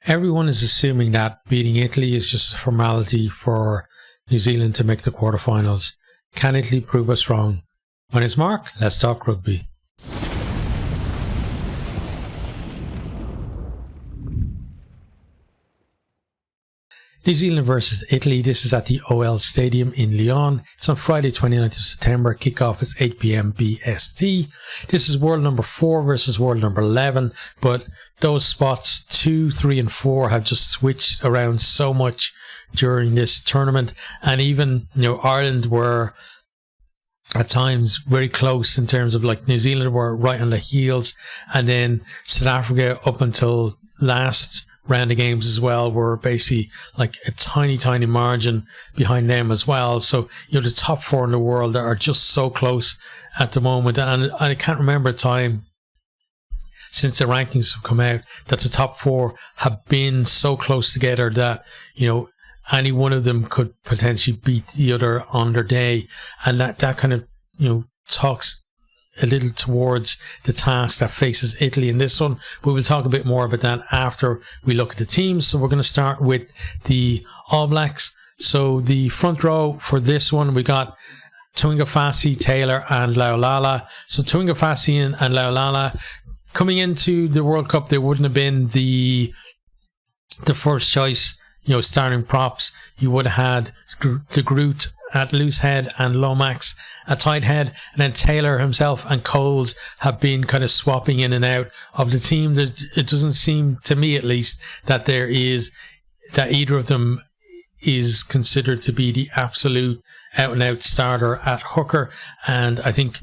Everyone is assuming that beating Italy is just a formality for New Zealand to make the quarterfinals. Can Italy prove us wrong? My name's Mark, let's talk rugby. New Zealand versus Italy. This is at the OL Stadium in Lyon. It's on Friday 29th of September. Kickoff is 8 p.m. BST. This is world number 4 versus world number 11, but those spots 2, 3 and 4 have just switched around so much during this tournament, and even Ireland were at times very close in terms of New Zealand were right on the heels, and then South Africa up until last round of games as well were basically a tiny margin behind them as well. So the top 4 in the world are just so close at the moment, and I can't remember a time since the rankings have come out that the top 4 have been so close together that any one of them could potentially beat the other on their day, and that kind of talks a little towards the task that faces Italy in this one. But we'll talk a bit more about that after we look at the teams. So we're going to start with the All Blacks. So the front row for this one, we got Tu'ungafasi, Taylor and Laulala. So Tu'ungafasi and Laulala coming into the World Cup, they wouldn't have been the first choice starting props. You would have had the Groot at loose head and Lomax at tight head, and then Taylor himself and Coles have been kind of swapping in and out of the team. It doesn't seem, to me at least, that either of them is considered to be the absolute out and out starter at hooker, and I think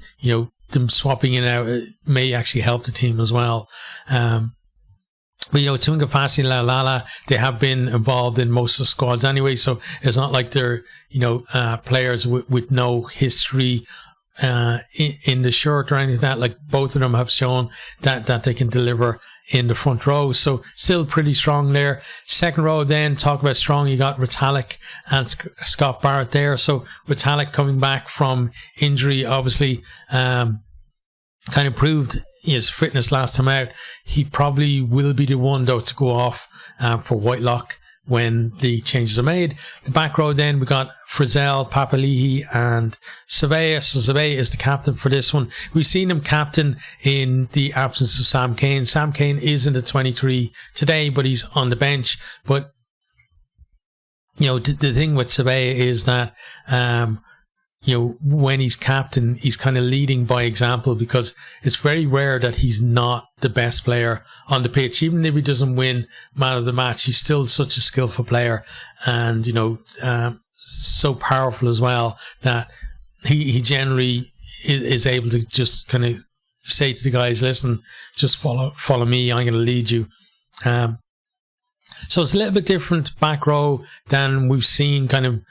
them swapping in and out may actually help the team as well. But Tu'ungafasi and Laulala, they have been involved in most of the squads anyway, so it's not like they're players with no history in the shirt or anything like that. Both of them have shown that they can deliver in the front row, so still pretty strong there. Second row, then talk about strong, you got Retallick and Scott Barrett there. So Retallick coming back from injury, obviously kind of proved his fitness last time out. He probably will be the one though to go off for Whitelock when the changes are made. The back row, then we got Frizzell, Papali'i and Surveyor. So Surveyor is the captain for this one. We've seen him captain in the absence of Sam Cane. Sam Cane is in the 23 today, but he's on the bench. But the thing with Surveyor is that when he's captain, he's kind of leading by example, because it's very rare that he's not the best player on the pitch. Even if he doesn't win man of the match, he's still such a skillful player, and so powerful as well, that he generally is able to just kind of say to the guys, listen, just follow me, I'm going to lead you. So it's a little bit different back row than we've seen kind of,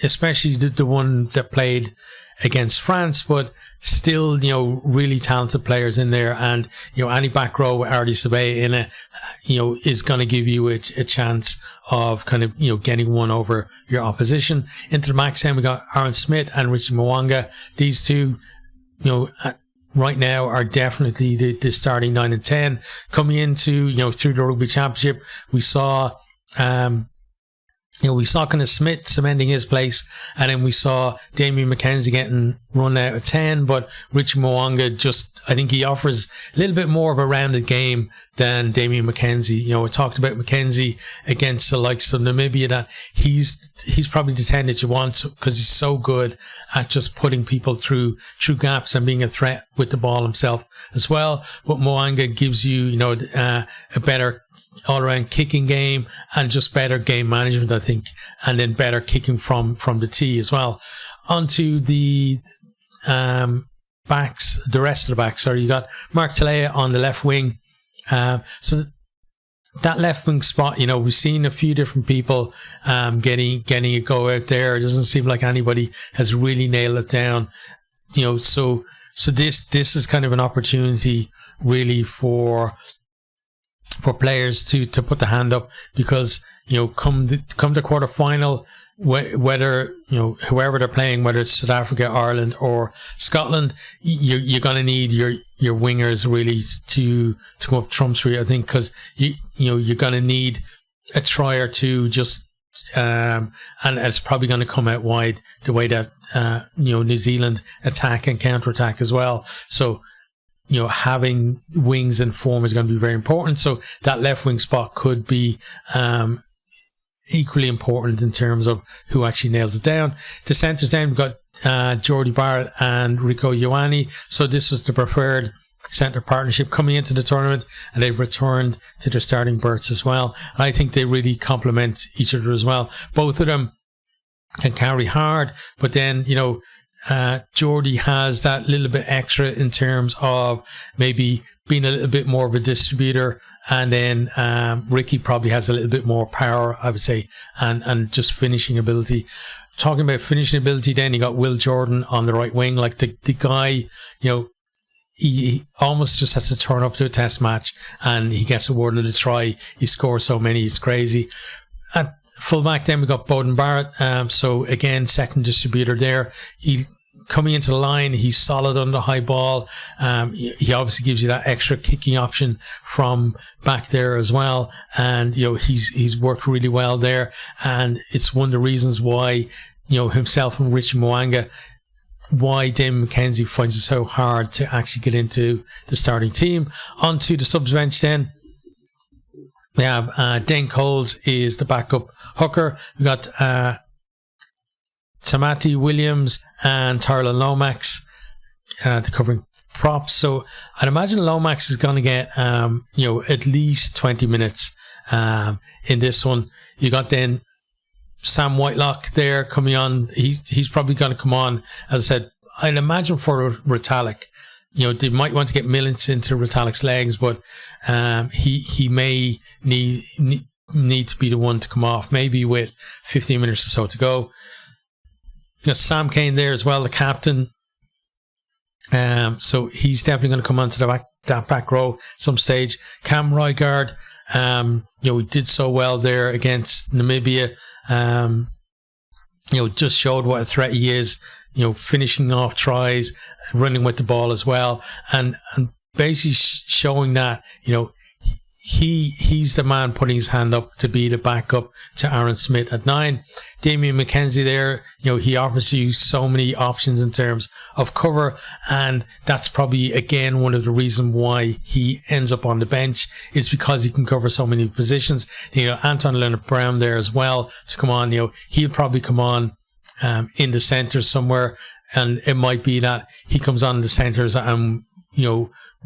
especially the one that played against France, but still, really talented players in there. And, any back row with Artie Sabay in it, is going to give you a chance of kind of, getting one over your opposition. Into the max end, we got Aaron Smith and Richie Mwanga. These two, right now are definitely the starting 9 and 10. Coming into, through the Rugby Championship, we saw kind of Smith cementing his place, and then we saw Damien McKenzie getting run out of 10, but Richie Mwanga I think he offers a little bit more of a rounded game than Damien McKenzie. We talked about McKenzie against the likes of Namibia, that he's probably the 10 that you want, because he's so good at just putting people through gaps and being a threat with the ball himself as well. But Mwanga gives you, a better all-around kicking game and just better game management, I think, and then better kicking from the tee as well. Onto the backs, the rest of the backs. Sorry, you got Mark Talea on the left wing. So that left wing spot, we've seen a few different people getting a go out there. It doesn't seem like anybody has really nailed it down. So this is kind of an opportunity really for players to put the hand up, because come the quarter final, whether, whoever they're playing, whether it's South Africa, Ireland or Scotland, you're going to need your wingers really to come up trump street, I think, because you're going to need a try or two just and it's probably going to come out wide the way that New Zealand attack and counter attack as well. So having wings in form is going to be very important. So that left wing spot could be equally important in terms of who actually nails it down. The centres then, we've got Jordie Barrett and Rieko Ioane. So this was the preferred centre partnership coming into the tournament, and they've returned to their starting berths as well. I think they really complement each other as well. Both of them can carry hard, but then Jordie has that little bit extra in terms of maybe being a little bit more of a distributor, and then Ricky probably has a little bit more power, I would say, and just finishing ability. Talking about finishing ability, then you got Will Jordan on the right wing. Like the guy, he almost just has to turn up to a test match and he gets awarded a try. He scores so many, it's crazy. At fullback then we got Beauden Barrett. So again, second distributor there. He coming into the line, he's solid on the high ball. He obviously gives you that extra kicking option from back there as well. And he's worked really well there. And it's one of the reasons why himself and Richie Mo'unga, why Damien McKenzie finds it so hard to actually get into the starting team. Onto the subs bench then. We have Dane Coles is the backup hooker. We got Tamati Williams and Tyrone Lomax, the covering props. So I'd imagine Lomax is going to get at least 20 minutes in this one. You got then Sam Whitelock there coming on. He's probably going to come on, as I said, I'd imagine for Retallick. They might want to get minutes into Retallick's legs, but he may need to be the one to come off, maybe with 15 minutes or so to go. You got Sam Kane there as well, the captain. So he's definitely going to come onto that back row at some stage. Cam Rygaard, he did so well there against Namibia. Just showed what a threat he is, finishing off tries, running with the ball as well, and basically showing that, he's the man putting his hand up to be the backup to Aaron Smith at 9. Damien McKenzie there, he offers you so many options in terms of cover, and that's probably again one of the reasons why he ends up on the bench, is because he can cover so many positions. Anton Leonard-Brown there as well to come on. He'll probably come on in the centre somewhere, and it might be that he comes on the centres and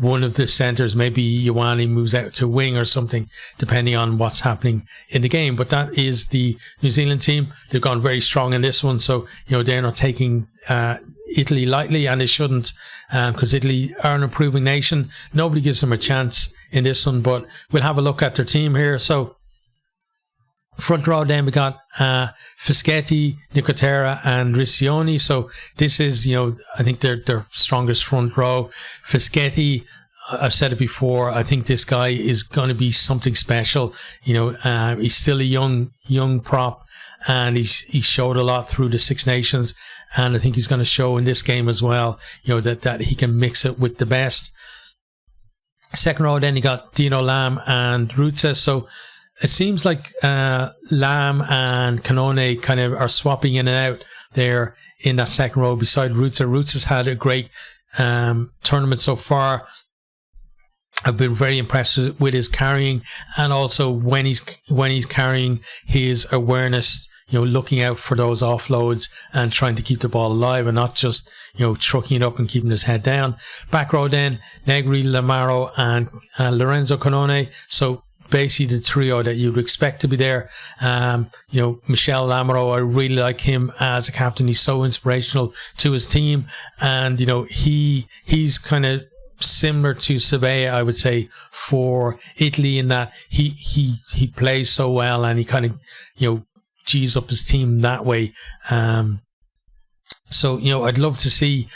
one of the centres, maybe Ioane moves out to wing or something, depending on what's happening in the game. But that is the New Zealand team. They've gone very strong in this one, so they're not taking Italy lightly, and they shouldn't, because Italy are an improving nation. Nobody gives them a chance in this one, but we'll have a look at their team here. So front row then we got Fischetti, Nicotera and Riccioni. So this is, I think their strongest front row. Fischetti, I've said it before, I think this guy is going to be something special. He's still a young prop, and he showed a lot through the Six Nations, and I think he's going to show in this game as well, that he can mix it with the best. Second row then you got Dino Lam and Rutsa. So it seems like Lam and Kanone kind of are swapping in and out there in that second row beside Rutsa. Rutsa's had a great tournament so far. I've been very impressed with his carrying, and also when he's carrying, his awareness, looking out for those offloads and trying to keep the ball alive and not just, trucking it up and keeping his head down. Back row then, Negri, Lamaro and Lorenzo Canone. So basically the trio that you'd expect to be there. Michel Lamaro, I really like him as a captain. He's so inspirational to his team, and he's kind of similar to Sabea, I would say, for Italy, in that he plays so well, and he kind of G's up his team that way. So I'd love to see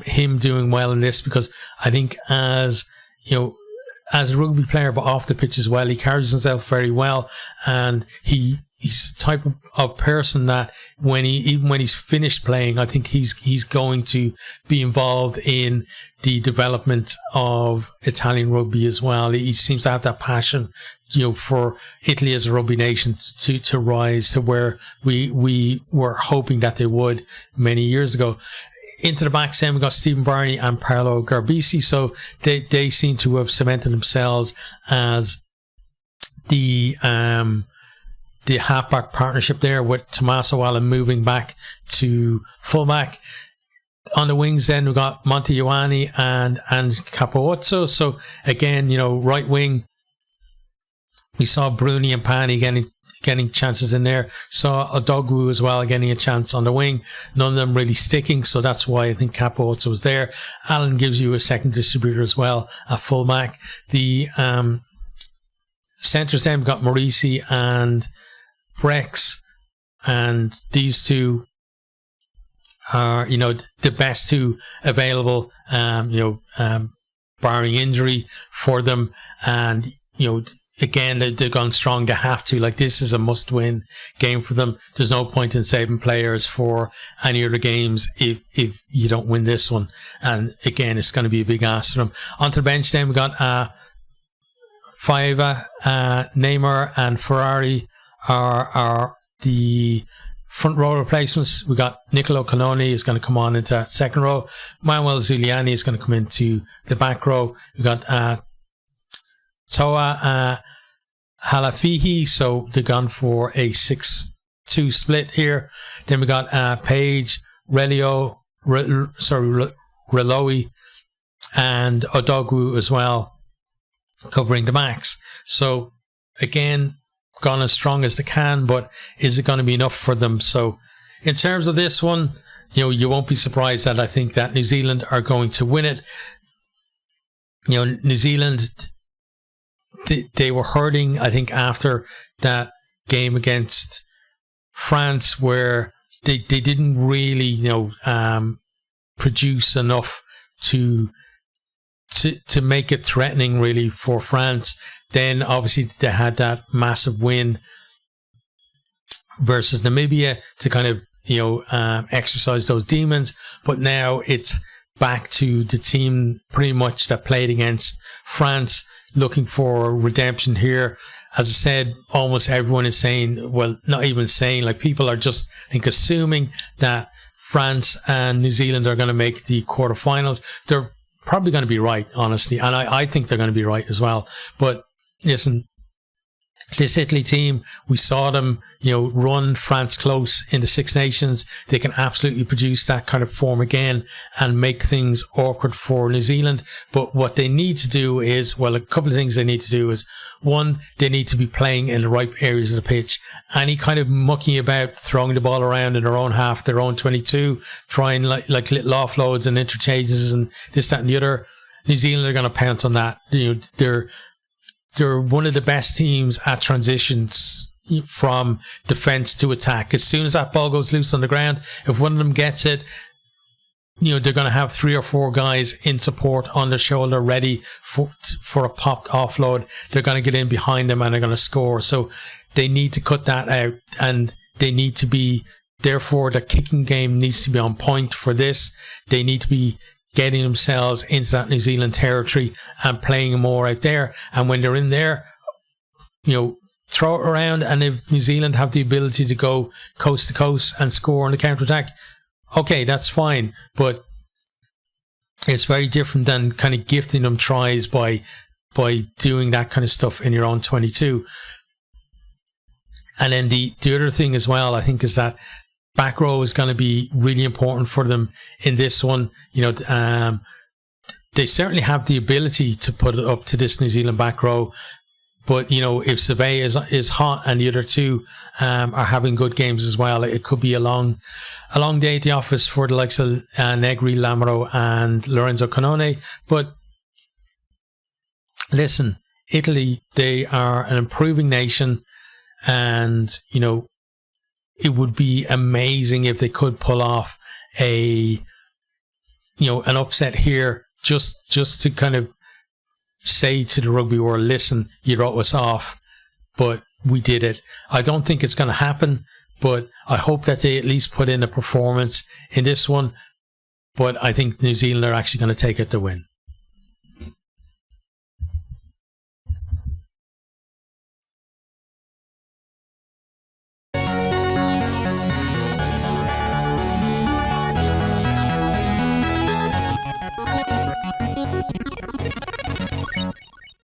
him doing well in this, because I think as a rugby player, but off the pitch as well, he carries himself very well, and he he's the type of person that even when he's finished playing, I think he's going to be involved in the development of Italian rugby as well. He seems to have that passion, for Italy as a rugby nation to rise to where we were hoping that they would many years ago. Into the backs then we got Stephen Barney and Paolo Garbisi, so they seem to have cemented themselves as the halfback partnership there, with Tommaso Allen moving back to fullback. On the wings then we got Monte Ioane and Capuozzo. So again, right wing, we saw Bruni and Pani getting chances in there. Saw Odogwu as well getting a chance on the wing. None of them really sticking, so that's why I think Capuozzo was there. Allen gives you a second distributor as well at fullback. The centres then we've got Morisi and Brex, and these two are the best two available, barring injury for them. And again, they've gone strong. They have to. This is a must-win game for them. There's no point in saving players for any other games if you don't win this one. And again, it's going to be a big ask for them. Onto the bench then we got Faiva, Neymar and Ferrari are the front row replacements. We got Nicolo Canoni is going to come on into second row. Manuel Zuliani is going to come into the back row. We got Toa Halafihi, so they've gone for a 6-2 split here. Then we got Page, Reloy and Odogwu as well, covering the backs. So again, gone as strong as they can, but is it going to be enough for them? So in terms of this one, you won't be surprised that I think that New Zealand are going to win it. New Zealand, they were hurting, I think, after that game against France, where they didn't really produce enough to make it threatening really for France. Then obviously they had that massive win versus Namibia to kind of exercise those demons, but now it's back to the team pretty much that played against France, looking for redemption here. As I said, almost everyone is saying, well, not even saying, people are just, I think, assuming that France and New Zealand are going to make the quarterfinals. They're probably going to be right, honestly, and I think they're going to be right as well. But listen, this Italy team, we saw them, run France close in the Six Nations. They can absolutely produce that kind of form again and make things awkward for New Zealand. But what they need to do is, well, a couple of things they need to do is, one, they need to be playing in the right areas of the pitch. Any kind of mucking about, throwing the ball around in their own half, their own 22, trying like little offloads and interchanges and this, that and the other, New Zealand are going to pounce on that. They're one of the best teams at transitions from defense to attack. As soon as that ball goes loose on the ground, if one of them gets it, they're going to have 3 or 4 guys in support on their shoulder ready for a popped offload. They're going to get in behind them and they're going to score. So they need to cut that out, and they need to be, therefore the kicking game needs to be on point for this. They need to be getting themselves into that New Zealand territory and playing more out there. And when they're in there, throw it around. And if New Zealand have the ability to go coast to coast and score on the counter-attack, okay, that's fine. But it's very different than kind of gifting them tries by doing that kind of stuff in your own 22. And then the other thing as well, I think, is that back row is going to be really important for them in this one. They certainly have the ability to put it up to this New Zealand back row. But, if Survey is hot and the other two are having good games as well, it could be a long day at the office for the likes of Negri, Lamaro and Lorenzo Canone. But listen, Italy, they are an improving nation, and, it would be amazing if they could pull off an upset here, just to kind of say to the rugby world, listen, you wrote us off, but we did it. I don't think it's going to happen, but I hope that they at least put in a performance in this one. But I think New Zealand are actually going to take it to win.